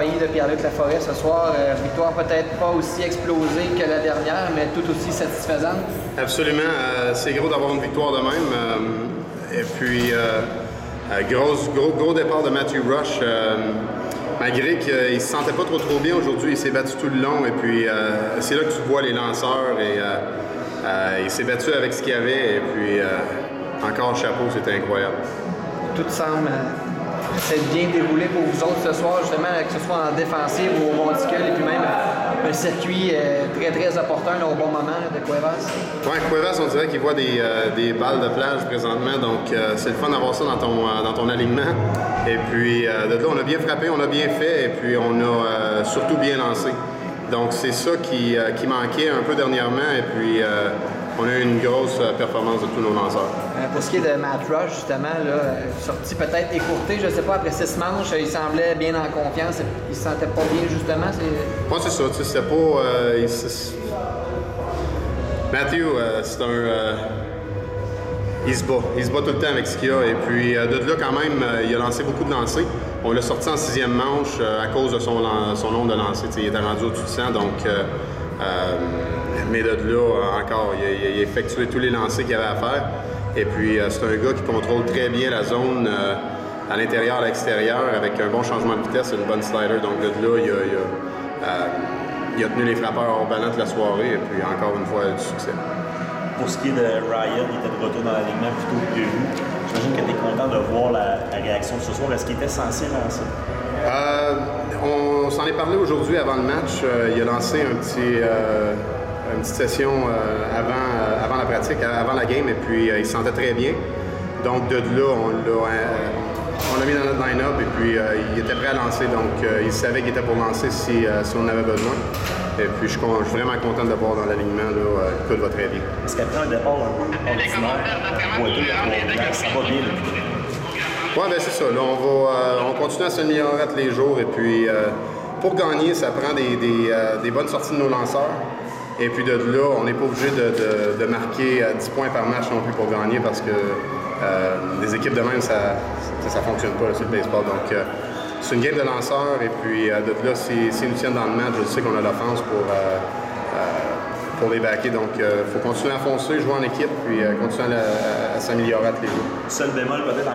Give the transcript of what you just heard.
côtoyer de Pierre-Luc Laforêt ce soir. Victoire peut-être pas aussi explosée que la dernière, mais tout aussi satisfaisante. Absolument. C'est gros d'avoir une victoire de même. Et puis, gros départ de Matthew Rush. Malgré qu'il ne se sentait pas trop bien aujourd'hui, il s'est battu tout le long. Et puis, c'est là que tu vois les lanceurs. Et il s'est battu avec ce qu'il y avait. Et puis, encore chapeau, c'était incroyable. Tout semble s'être bien déroulé pour vous autres ce soir, justement, que ce soit en défensive ou au monticule, et puis même un circuit très opportun là, au bon moment là, de Cuevas. Oui, Cuevas, on dirait qu'il voit des balles de plage présentement, donc c'est le fun d'avoir ça dans ton alignement. Et puis de là, on a bien frappé, on a bien fait, et puis on a surtout bien lancé. Donc c'est ça qui manquait un peu dernièrement, et puis on a eu une grosse performance de tous nos lanceurs. Pour ce qui est de Matt Rush, justement, là, sorti peut-être écourté, je ne sais pas, après 6 manches, il semblait bien en confiance, il ne se sentait pas bien, justement. Moi, c'est ça, tu sais, c'était pas... Matthew, c'est un... il se bat tout le temps avec ce qu'il a, et puis de là, quand même, il a lancé beaucoup de lancers. On l'a sorti en 6e manche à cause de son nombre de lancers. Il était rendu au-dessus de 100, donc... mais de là, encore, il a effectué tous les lancers qu'il y avait à faire. Et puis, c'est un gars qui contrôle très bien la zone à l'intérieur, à l'extérieur, avec un bon changement de vitesse et une bonne slider. Donc, de là, il a tenu les frappeurs hors ballon de la soirée. Et puis, encore une fois, du succès. Pour ce qui est de Ryan, il était de retour dans l'alignement plutôt que prévu. J'imagine que tu es content de voir la réaction de ce soir. Est-ce qu'il était censé lancer? On s'en est parlé aujourd'hui avant le match. Il a lancé une petite session avant la pratique, avant la game, et puis il se sentait très bien. Donc de là, on l'a mis dans notre line-up, et puis il était prêt à lancer, donc il savait qu'il était pour lancer si on en avait besoin. Et puis je suis vraiment content de le voir dans l'alignement, tout va très bien. Est-ce qu'après un départ ordinaire, ça va bien depuis? Oui, bien c'est ça. Là, on continue à s'améliorer tous les jours, et puis pour gagner, ça prend des bonnes sorties de nos lanceurs. Et puis de là, on n'est pas obligé de marquer 10 points par match non plus pour gagner, parce que des équipes de même, ça fonctionne pas là, sur le baseball. Donc c'est une game de lanceurs, et puis de là, s'ils nous tiennent dans le match, je sais qu'on a l'offense pour les backer. Donc il faut continuer à foncer, jouer en équipe, puis continuer à s'améliorer tous les jours. Seul bémol peut-être